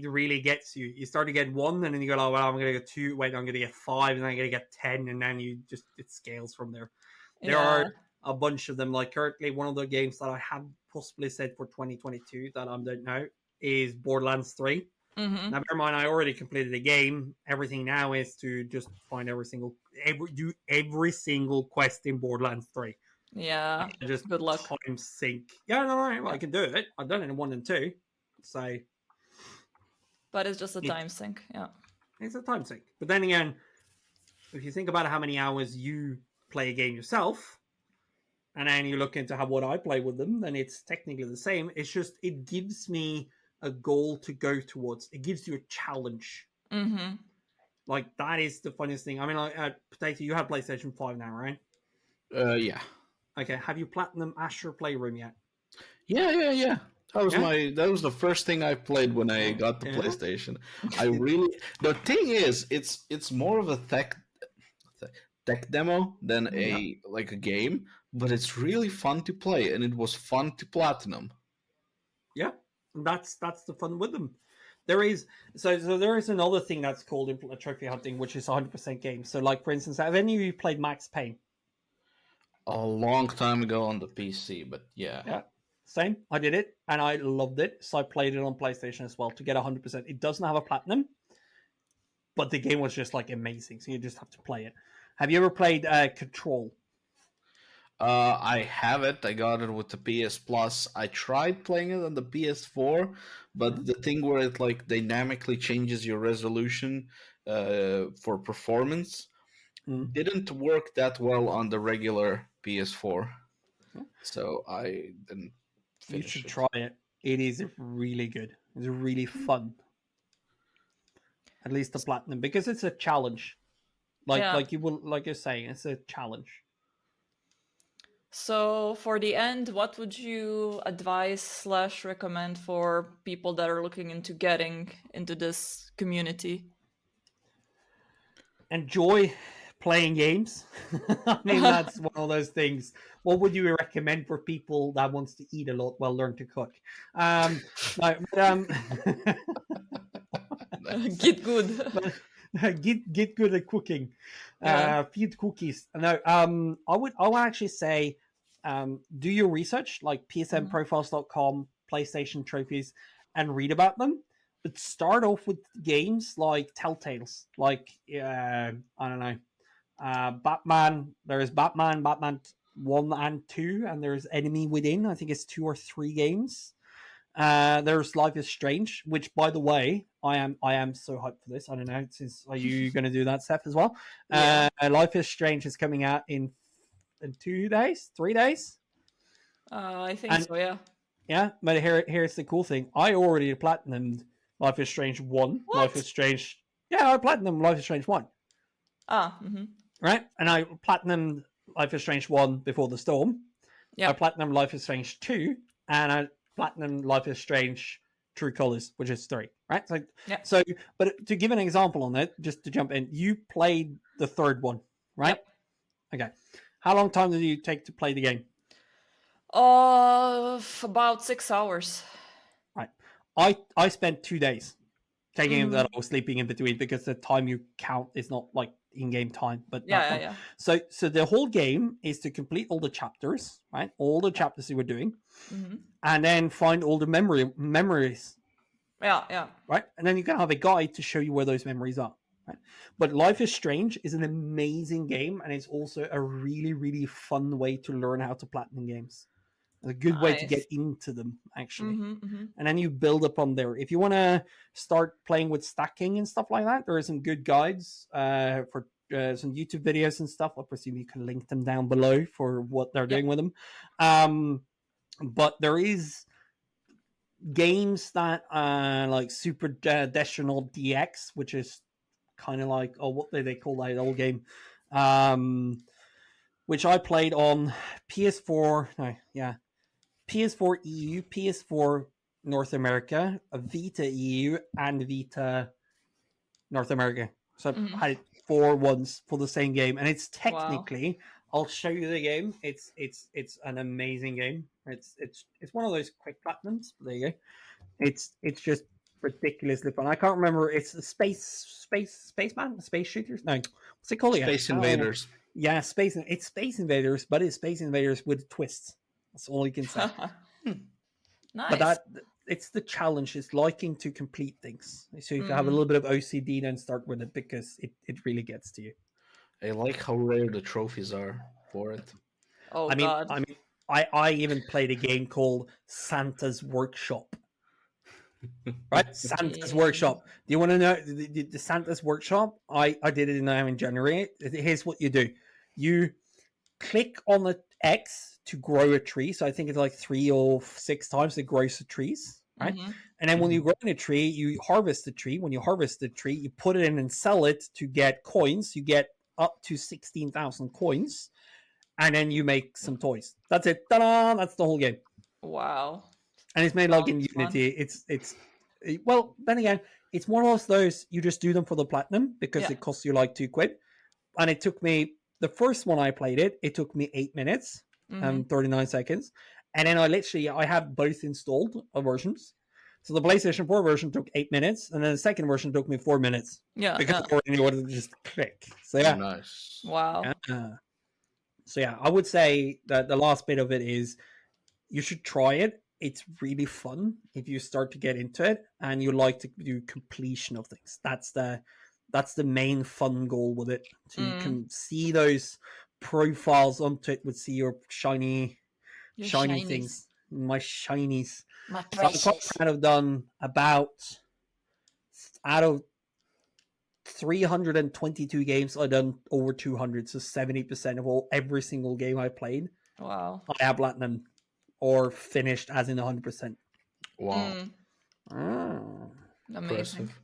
really gets you. You start to get 1, and then you go, oh well, I'm gonna get 2. Wait, I'm gonna get 5, and then I'm gonna get 10, and then it scales from there. There are a bunch of them. Like currently, one of the games that I have possibly said for 2022 that I don't know is Borderlands 3. Mm-hmm. Now, bear in mind, I already completed the game. Everything now is to just find do every single quest in Borderlands 3. Yeah. Just Good luck. time sink. Yeah, no, I can do it. I've done it in 1 and 2. So, but it's just a time sink. Yeah, it's a time sink. But then again, if you think about how many hours you play a game yourself, and then you look into what I play with them, then it's technically the same. It's just it gives me a goal to go towards. It gives you a challenge. Mm-hmm. Like that is the funniest thing. I mean, like Potato, you have PlayStation 5 now, right? Yeah. Okay. Have you platinum Asher Playroom yet? Yeah. That was the first thing I played when I got the PlayStation. The thing is, it's more of a tech demo than a game, but it's really fun to play, and it was fun to platinum. Yeah, that's the fun with them. There is there is another thing that's called trophy hunting, which is 100% games. So, like for instance, have any of you played Max Payne? A long time ago on the PC, but yeah. Same. I did it, and I loved it. So I played it on PlayStation as well to get 100%. It doesn't have a platinum, but the game was just like amazing. So you just have to play it. Have you ever played Control? I have it. I got it with the PS Plus. I tried playing it on the PS4, but the thing where it like dynamically changes your resolution for performance didn't work that well on the regular PS4. So I didn't finish it. You should try it. It is really good. It's really fun. At least the platinum, because it's a challenge. Like you're saying, it's a challenge. So for the end, what would you advise / recommend for people that are looking into getting into this community? Enjoy playing games. I mean, that's one of those things. What would you recommend for people that wants to eat a lot? Well, learn to cook. Get good. Get good at cooking. Feed cookies. No, I would actually say do your research, like psnprofiles.com, PlayStation trophies, and read about them. But start off with games like Telltales, like I don't know, Batman. There's Batman 1 and 2, and there's Enemy Within. I think it's 2 or 3 games. There's Life is Strange, which, by the way, I am so hyped for this. I don't know, are you going to do that, Steph, as well? Yeah. Life is Strange is coming out in 2 days, 3 days. I think so. Yeah. Yeah, but here's the cool thing. I already platinumed Life is Strange 1. What? Life is Strange. Yeah, I platinumed Life is Strange 1. Right, and I platinumed Life is Strange 1 Before the Storm. Yeah. I platinumed Life is Strange 2, and I platinum Life is Strange True Colors, which is 3, right? So, but to give an example on that, just to jump in, you played the 3rd one, right? Yep. Okay. How long time did you take to play the game? About 6 hours. Right. I spent 2 days taking it that I was sleeping in between, because the time you count is not like in-game time, but yeah. So the whole game is to complete all the chapters, right? All the chapters you were doing, and then find all the memories. Yeah. Right, and then you can have a guide to show you where those memories are. Right, but Life is Strange is an amazing game, and it's also a really, really fun way to learn how to platinum games. It's a good way to get into them, actually. And then you build upon there. If you want to start playing with stacking and stuff like that, there are some good guides for some YouTube videos and stuff. I presume you can link them down below for what they're doing with them. But there is games that like Super Decimal DX, which is kind of like, what do they call that old game? Which I played on PS4. PS4 EU, PS4 North America, Vita EU, and Vita North America. So I had 4 ones for the same game, and it's technically, I'll show you the game. It's an amazing game. It's one of those quick platinums. There you go. It's just ridiculously fun. I can't remember. It's the spaceman, space shooters. No, what's it called again? Space Invaders. Yeah, it's Space Invaders, but it's Space Invaders with twists. That's all you can say. But Nice. it's the challenge. It's liking to complete things. So if you have a Mm. little bit of OCD, then start with it because it really gets to you. I like how rare the trophies are for it. Oh I mean, God. I even played a game called Santa's Workshop. Right, Santa's Workshop. Do you want to know the Santa's Workshop? I did it now in January. Here's what you do: you click on the X to grow a tree. So I think it's like 3 or 6 times it grows the trees, right? Mhm. And then when you grow a tree, you harvest the tree. When you harvest the tree, you put it in and sell it to get coins. You get up to 16,000 coins, and then you make some toys. That's it. Ta-da! That's the whole game. Wow. And it's made like in Sounds fun. Unity. It's well, then again, it's more or less those you just do them for the platinum because Yeah. it costs you like £2. And it took me the first one I played it took me 8 minutes and 39 seconds. And then I have both installed versions. So the PlayStation 4 version took 8 minutes, and then the second version took me 4 minutes. Yeah. Because I already wanted to just click. So yeah. Nice. Wow. So yeah, I would say that the last bit of it is you should try it. It's really fun if you start to get into it and you like to do completion of things. That's the main fun goal with it. So you can see those profiles onto it, would see your shiny shinies. things. My shinies. My So I'm precious. quite proud of done about out of 322 games, I've done over 200. So 70% of every single game I played, Wow. I have platinum or finished as in 100%. Wow. Amazing. Impressive.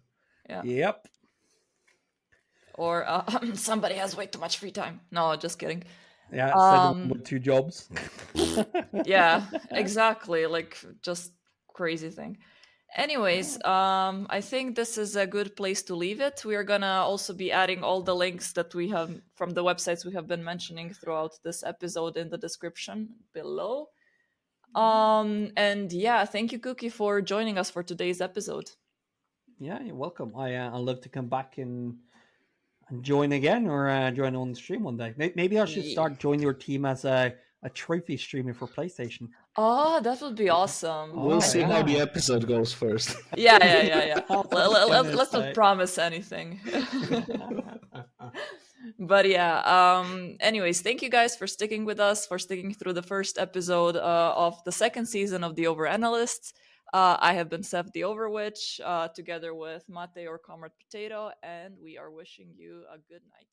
Yeah. Yep. Or somebody has way too much free time. No, just kidding. Yeah, with 2 jobs. Yeah, exactly. Like, just crazy thing. Anyways, I think this is a good place to leave it. We are gonna also be adding all the links that we have from the websites we have been mentioning throughout this episode in the description below. And yeah, thank you, Cookie, for joining us for today's episode. Yeah, you're welcome. I'd love to come back and join again, or join on the stream one day. Maybe I should start joining your team as a trophy streamer for PlayStation. Oh, that would be awesome. We'll see how the episode goes first. Yeah. Let's not promise anything. But yeah, anyways, thank you guys for sticking with us, for sticking through the first episode of the second season of the Overanalysts. I have been Seth the Overwitch, together with Mate or Comrade Potato, and we are wishing you a good night.